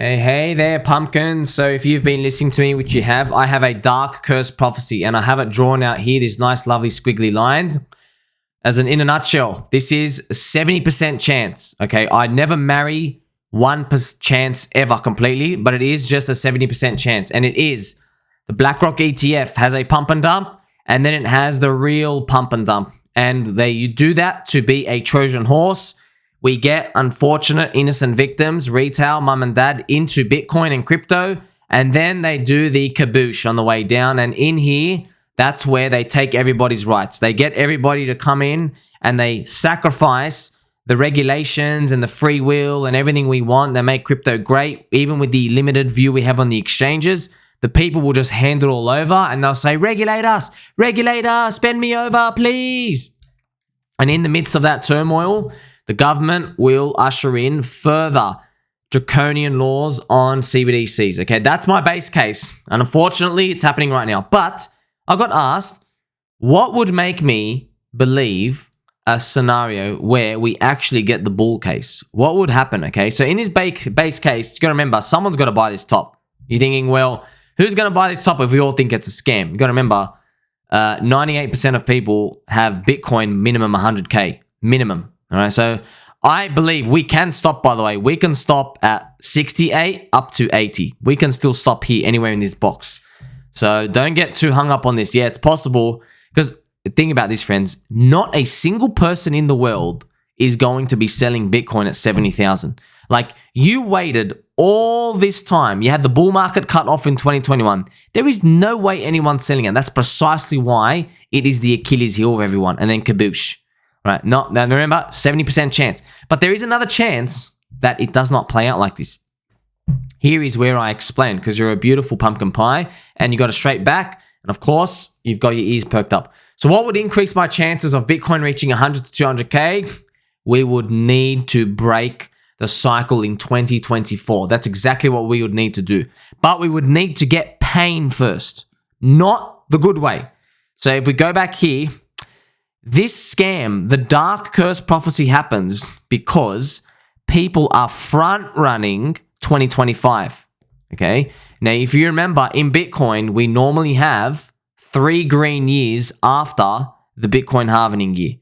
Hey there, pumpkins. So if you've been listening to me, which you have, I have a dark curse prophecy and I have it drawn out here, these nice, lovely squiggly lines. In a nutshell, this is 70% chance, okay? I'd never marry 1% chance ever completely, but it is just a 70% chance. And it is the BlackRock ETF has a pump and dump, and then it has the real pump and dump. And you do that to be a Trojan horse. We get unfortunate, innocent victims, retail, mum and dad, into Bitcoin and crypto, and then they do the kaboosh on the way down. And in here, that's where they take everybody's rights. They get everybody to come in and they sacrifice the regulations and the free will and everything we want. They make crypto great, even with the limited view we have on the exchanges. The people will just hand it all over and they'll say, regulator, spend me over, please. And in the midst of that turmoil, the government will usher in further draconian laws on CBDCs. Okay, that's my base case. And unfortunately, it's happening right now. But I got asked, what would make me believe a scenario where we actually get the bull case? What would happen? Okay, so in this base case, you got to remember, someone's got to buy this top. You're thinking, well, who's going to buy this top if we all think it's a scam? You got to remember, 98% of people have Bitcoin minimum 100K. Minimum. All right, so I believe we can stop, by the way. We can stop at 68 up to 80. We can still stop here anywhere in this box. So don't get too hung up on this. Yeah, it's possible. Because think about this, friends. Not a single person in the world is going to be selling Bitcoin at 70,000. Like, you waited all this time. You had the bull market cut off in 2021. There is no way anyone's selling it. That's precisely why it is the Achilles heel of everyone. And then kaboosh. Right, now remember, 70% chance. But there is another chance that it does not play out like this. Here is where I explain, because you're a beautiful pumpkin pie, and you got a straight back, and of course, you've got your ears perked up. So what would increase my chances of Bitcoin reaching 100 to 200K? We would need to break the cycle in 2024. That's exactly what we would need to do. But we would need to get pain first, not the good way. So if we go back here, this scam, the dark curse prophecy, happens because people are front running 2025. Okay. Now, if you remember, in Bitcoin, we normally have 3 green years after the Bitcoin halving year,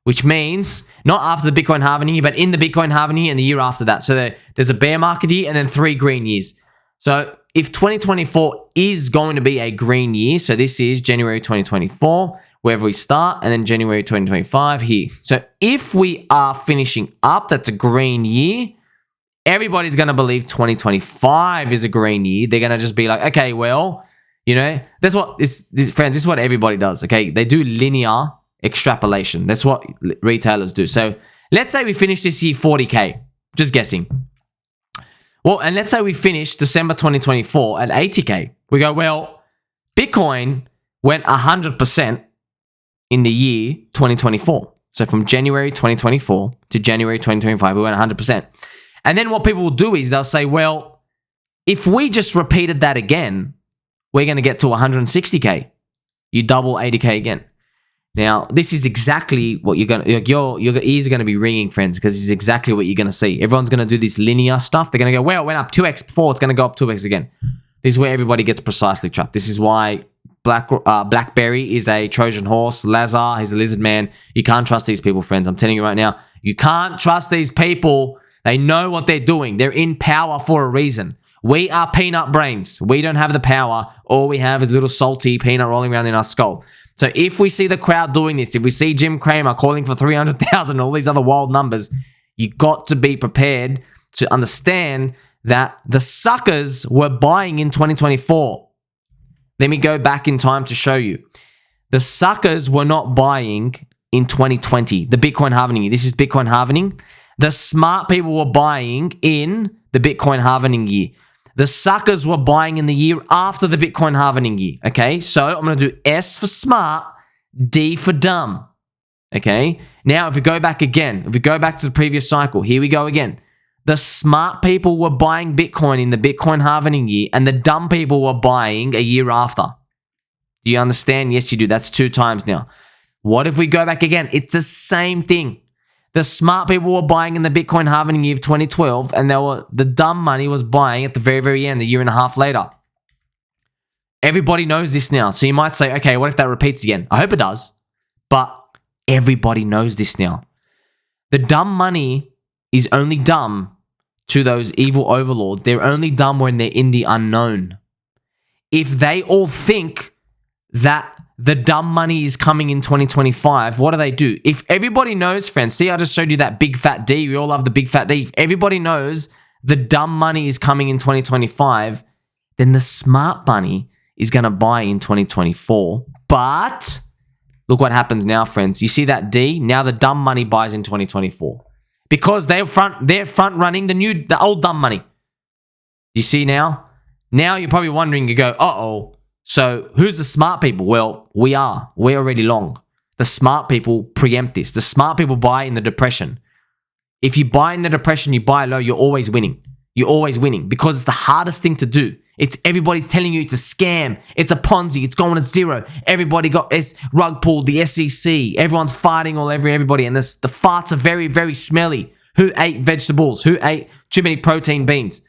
which means not after the Bitcoin halving year, but in the Bitcoin halving year and the year after that. So there's a bear market year and then 3 green years. So if 2024 is going to be a green year, so this is January 2024, wherever we start, and then January 2025 here. So if we are finishing up, that's a green year, everybody's going to believe 2025 is a green year. They're going to just be like, okay, well, you know, that's what friends, this is what everybody does, okay? They do linear extrapolation. That's what retailers do. So let's say we finish this year 40K, just guessing. Well, and let's say we finish December 2024 at 80K. We go, well, Bitcoin went 100% in the year 2024. So from January 2024 to January 2025, we went 100%. And then what people will do is they'll say, well, if we just repeated that again, we're going to get to 160K. You double 80K again. Now, this is exactly what you're going to, your ears are going to be ringing, friends, because this is exactly what you're going to see. Everyone's going to do this linear stuff. They're going to go, well, it went up 2x before, it's going to go up 2x again. This is where everybody gets precisely trapped. This is why Blackberry is a Trojan horse. Lazar, he's a lizard man. You can't trust these people, friends. I'm telling you right now. You can't trust these people. They know what they're doing. They're in power for a reason. We are peanut brains. We don't have the power. All we have is little salty peanut rolling around in our skull. So if we see the crowd doing this, if we see Jim Cramer calling for 300,000, all these other wild numbers, you got to be prepared to understand that the suckers were buying in 2024. Let me go back in time to show you. The suckers were not buying in 2020, the Bitcoin halving year. This is Bitcoin halving. The smart people were buying in the Bitcoin halving year. The suckers were buying in the year after the Bitcoin halving year. Okay, so I'm going to do S for smart, D for dumb. Okay, now if we go back again, if we go back to the previous cycle, here we go again. The smart people were buying Bitcoin in the Bitcoin halving year, and the dumb people were buying a year after. Do you understand? Yes, you do. That's 2 times now. What if we go back again? It's the same thing. The smart people were buying in the Bitcoin halving year of 2012, and the dumb money was buying at the very, very end, a year and a half later. Everybody knows this now. So you might say, okay, what if that repeats again? I hope it does. But everybody knows this now. The dumb money is only dumb to those evil overlords. They're only dumb when they're in the unknown. If they all think that the dumb money is coming in 2025, what do? If everybody knows, friends, see, I just showed you that big fat D. We all love the big fat D. If everybody knows the dumb money is coming in 2025, then the smart money is going to buy in 2024. But look what happens now, friends. You see that D? Now the dumb money buys in 2024 because they're front running the old dumb money. You see now? Now you're probably wondering, you go, uh-oh. So who's the smart people? Well, we are. We're already long. The smart people preempt this. The smart people buy in the depression. If you buy in the depression, you buy low, you're always winning. You're always winning because it's the hardest thing to do. Everybody's telling you it's a scam. It's a Ponzi. It's going to zero. Everybody got rug pulled, the SEC. Everyone's fighting all over everybody. And the farts are very, very smelly. Who ate vegetables? Who ate too many protein beans?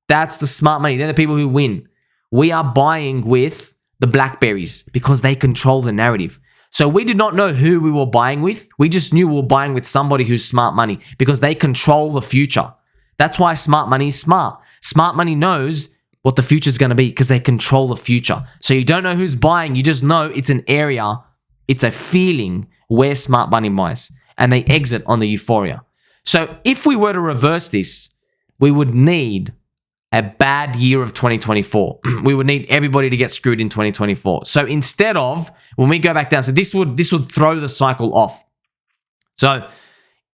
That's the smart money. They're the people who win. We are buying with the blackberries because they control the narrative. So we did not know who we were buying with. We just knew we were buying with somebody who's smart money because they control the future. That's why smart money is smart. Smart money knows what the future is going to be because they control the future. So you don't know who's buying. You just know it's an area, it's a feeling where smart money buys. And they exit on the Euphoria. So if we were to reverse this, we would need a bad year of 2024. We would need everybody to get screwed in 2024. So instead of, when we go back down, so this would throw the cycle off. So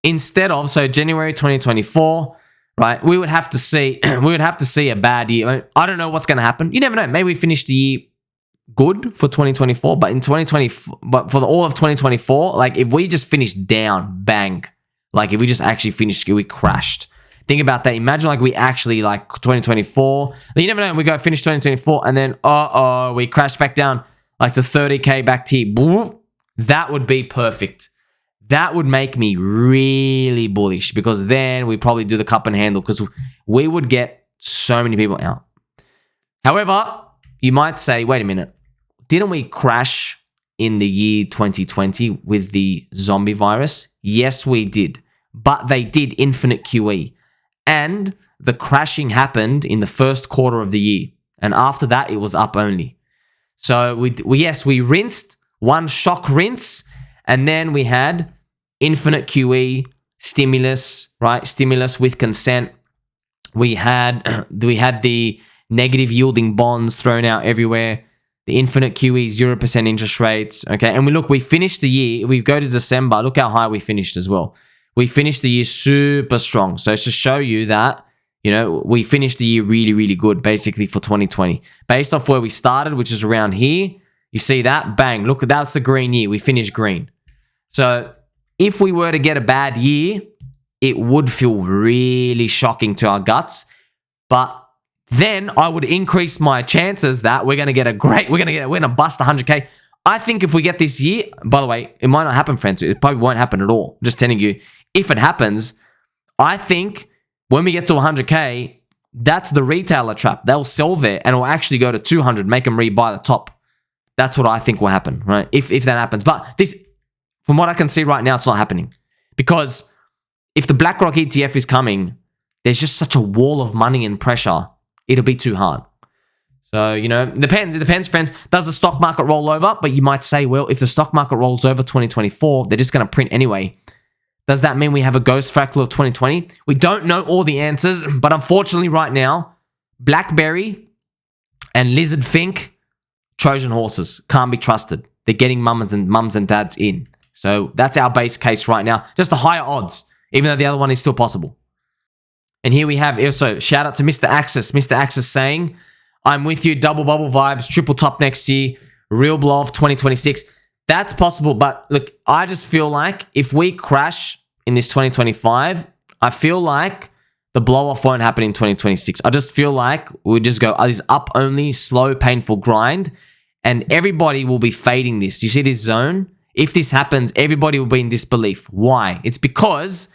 instead of, January 2024, right, we would have to see a bad year. I don't know what's going to happen. You never know. Maybe we finish the year good for 2024, but in 2020, but for all of 2024, like if we just finished down, bang, like if we just actually finished, we crashed. Think about that. Imagine like we actually like 2024. You never know. We go finish 2024 and then we crash back down like to 30K back to here. That would be perfect. That would make me really bullish because then we probably do the cup and handle because we would get so many people out. However, you might say, wait a minute. Didn't we crash in the year 2020 with the zombie virus? Yes, we did. But they did infinite QE. And the crashing happened in the first quarter of the year. And after that, it was up only. So we rinsed, one shock rinse, and then we had infinite QE, stimulus, right? Stimulus with consent. We had the negative yielding bonds thrown out everywhere. The infinite QE, 0% interest rates. Okay, and we finished the year. We go to December. Look how high we finished as well. We finished the year super strong. So it's to show you that, we finished the year really, really good, basically for 2020. Based off where we started, which is around here, you see that? Bang. Look, that's the green year. We finished green. So if we were to get a bad year, it would feel really shocking to our guts. But then I would increase my chances that we're going to bust 100K. I think if we get this year, by the way, it might not happen, friends. It probably won't happen at all. I'm just telling you, if it happens, I think when we get to 100K, that's the retailer trap. They'll sell there and it'll actually go to 200, make them rebuy the top. That's what I think will happen, right? If that happens. But this, from what I can see right now, it's not happening. Because if the BlackRock ETF is coming, there's just such a wall of money and pressure. It'll be too hard. So, it depends, friends. Does the stock market roll over? But you might say, well, if the stock market rolls over 2024, they're just going to print anyway. Does that mean we have a ghost fractal of 2020? We don't know all the answers, but unfortunately right now, BlackBerry and Lizard Fink, Trojan horses, can't be trusted. They're getting mums and dads in. So that's our base case right now. Just the higher odds, even though the other one is still possible. And here we have also, shout out to Mr. Axis. Mr. Axis saying, I'm with you, double bubble vibes, triple top next year, real blow off 2026. That's possible, but look, I just feel like if we crash in this 2025, I feel like the blow-off won't happen in 2026. I just feel like we'll just go this up-only, slow, painful grind, and everybody will be fading this. Do you see this zone? If this happens, everybody will be in disbelief. Why? It's because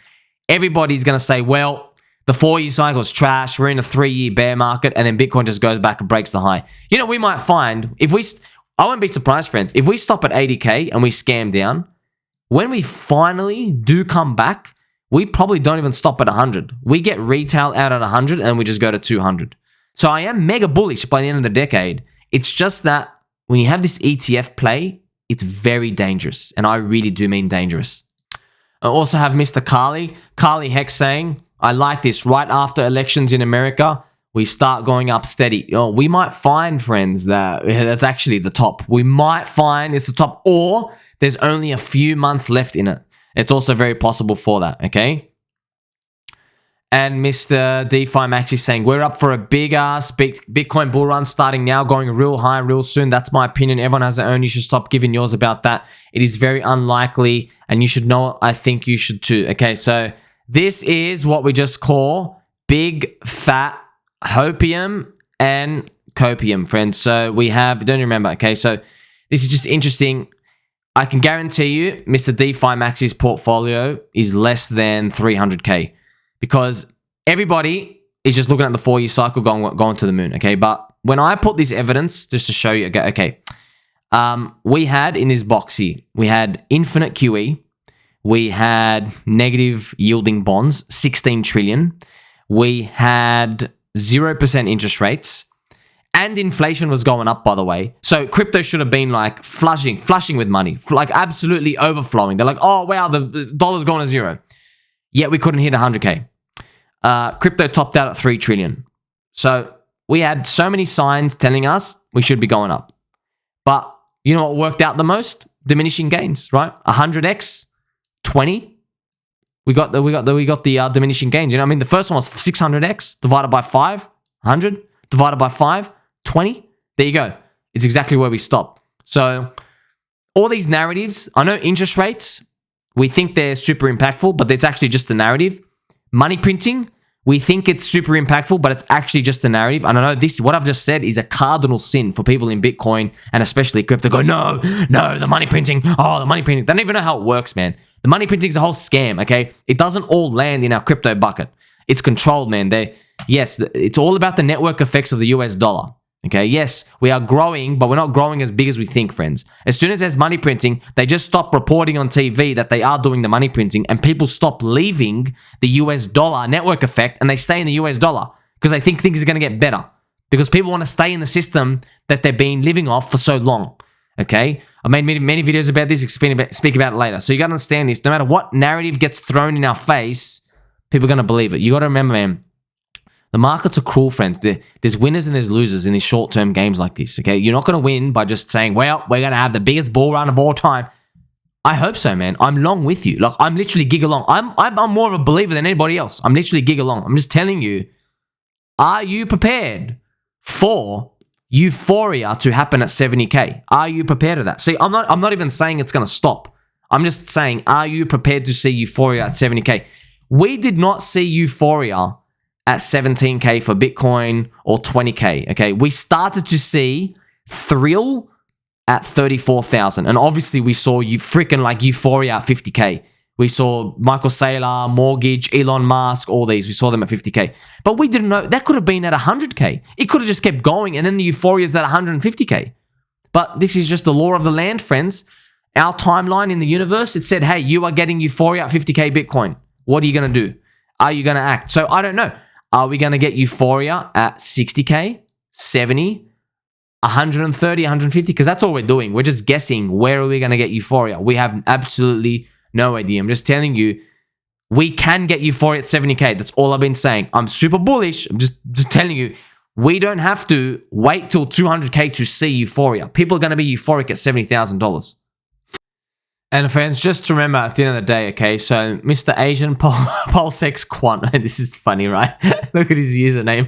everybody's going to say, well, the 4-year cycle is trash. We're in a 3-year bear market. And then Bitcoin just goes back and breaks the high. You know, we might find, I won't be surprised, friends, if we stop at 80K and we scam down, when we finally do come back, we probably don't even stop at 100. We get retail out at 100 and we just go to 200. So I am mega bullish by the end of the decade. It's just that when you have this ETF play, it's very dangerous. And I really do mean dangerous. I also have Mr. Carly Heck saying, I like this. Right after elections in America, we start going up steady. We might find, friends, that that's actually the top. We might find it's the top, or there's only a few months left in it. It's also very possible for that, okay? And Mr. DeFi Max is saying, we're up for a big-ass Bitcoin bull run starting now, going real high real soon. That's my opinion. Everyone has their own. You should stop giving yours about that. It is very unlikely, and you should know it. I think you should too. Okay, so this is what we just call big, fat Hopium and Copium, friends. So we have, don't you remember, okay, so this is just interesting. I can guarantee you Mr. DeFi Max's portfolio is less than 300K because everybody is just looking at the 4-year cycle going to the moon, okay? But when I put this evidence, just to show you, okay, we had in this box here, we had infinite QE, we had negative yielding bonds, 16 trillion, we had 0% interest rates, and inflation was going up, by the way. So crypto should have been like flushing with money, like absolutely overflowing. They're like, oh, wow, the dollar's gone to zero. Yet we couldn't hit 100K. Crypto topped out at 3 trillion. So we had so many signs telling us we should be going up. But you know what worked out the most? Diminishing gains, right? 100x, 20. We got the diminishing gains. You know, I mean, the first one was 600x divided by 5, 100 divided by 5. 20. There you go. It's exactly where we stop. So all these narratives, I know interest rates, we think they're super impactful, but it's actually just a narrative. Money printing, we think it's super impactful, but it's actually just a narrative. And I know this, what I've just said is a cardinal sin for people in Bitcoin and especially crypto. Go, no, the money printing. Oh, the money printing. They don't even know how it works, man. The money printing is a whole scam, okay? It doesn't all land in our crypto bucket. It's controlled, man. Yes, it's all about the network effects of the US dollar. Okay, yes, we are growing, but we're not growing as big as we think, friends. As soon as there's money printing, they just stop reporting on TV that they are doing the money printing, and people stop leaving the US dollar network effect, and they stay in the US dollar because they think things are going to get better because people want to stay in the system that they've been living off for so long. Okay, I made many videos about this, speak about it later. So you got to understand this. No matter what narrative gets thrown in our face, people are going to believe it. You got to remember, man, the markets are cruel, friends. There's winners and there's losers in these short-term games like this, okay? You're not going to win by just saying, well, we're going to have the biggest bull run of all time. I hope so, man. I'm long with you. Like, I'm literally gig along. I'm more of a believer than anybody else. I'm literally gig along. I'm just telling you, are you prepared for Euphoria to happen at 70K? Are you prepared for that? See, I'm not even saying it's going to stop. I'm just saying, are you prepared to see Euphoria at 70K? We did not see Euphoria at 17K for Bitcoin or 20K, okay? We started to see thrill at 34,000. And obviously we saw freaking like Euphoria at 50K. We saw Michael Saylor, Mortgage, Elon Musk, all these. We saw them at 50K. But we didn't know. That could have been at 100K. It could have just kept going and then the Euphoria is at 150K. But this is just the law of the land, friends. Our timeline in the universe, it said, hey, you are getting Euphoria at 50K Bitcoin. What are you going to do? Are you going to act? So I don't know. Are we going to get Euphoria at 60K, 70, 130, 150? Because that's all we're doing. We're just guessing where are we going to get Euphoria. We have absolutely no idea. I'm just telling you, we can get Euphoria at 70K. That's all I've been saying. I'm super bullish. I'm just telling you, we don't have to wait till 200K to see Euphoria. People are going to be euphoric at $70,000. And friends, just to remember at the end of the day, okay, so Mr. Asian Pulsex Quant, this is funny, right? Look at his username.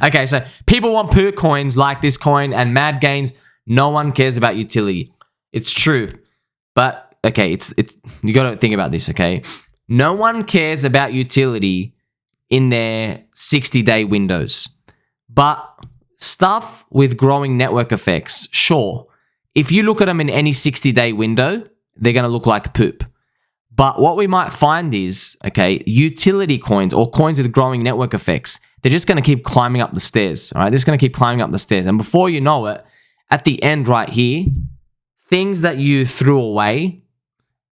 Okay, so people want poo coins like this coin and mad gains. No one cares about utility. It's true. But, okay, it's you got to think about this, okay? No one cares about utility in their 60-day windows. But stuff with growing network effects, sure. if you look at them in any 60-day window, they're going to look like poop. But what we might find is, okay, utility coins or coins with growing network effects, they're just going to keep climbing up the stairs, all right? They're just going to keep climbing up the stairs. And before you know it, at the end right here, things that you threw away,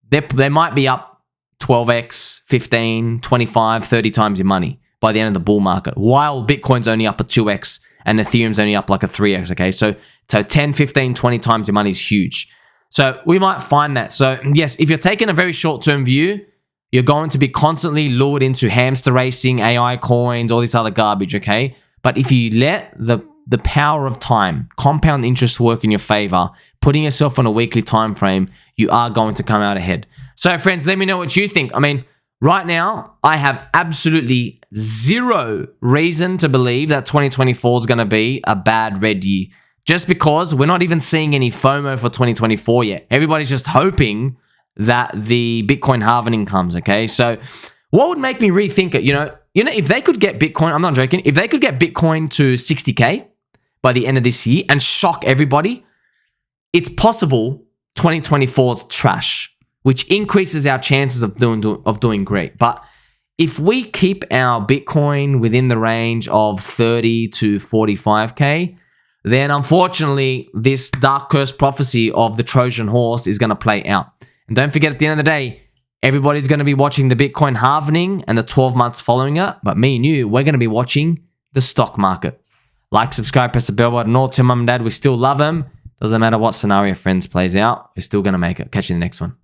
they might be up 12x, 15, 25, 30 times your money by the end of the bull market, while Bitcoin's only up a 2x and Ethereum's only up like a 3x, okay? So 10, 15, 20 times your money is huge. So we might find that. So yes, if you're taking a very short-term view, you're going to be constantly lured into hamster racing, AI coins, all this other garbage, okay? But if you let the power of time, compound interest work in your favor, putting yourself on a weekly time frame, you are going to come out ahead. So friends, let me know what you think. I mean, right now, I have absolutely zero reason to believe that 2024 is going to be a bad red year. Just because we're not even seeing any FOMO for 2024 yet. Everybody's just hoping that the Bitcoin halving comes, okay? So what would make me rethink it? You know, if they could get Bitcoin, I'm not joking, if they could get Bitcoin to 60K by the end of this year and shock everybody, it's possible 2024's trash, which increases our chances of doing great. But if we keep our Bitcoin within the range of 30 to 45K, then unfortunately, this dark curse prophecy of the Trojan horse is going to play out. And don't forget, at the end of the day, everybody's going to be watching the Bitcoin halving and the 12 months following it. But me and you, we're going to be watching the stock market. Like, subscribe, press the bell button. All to mum and dad, we still love them. Doesn't matter what scenario friends plays out. We're still going to make it. Catch you in the next one.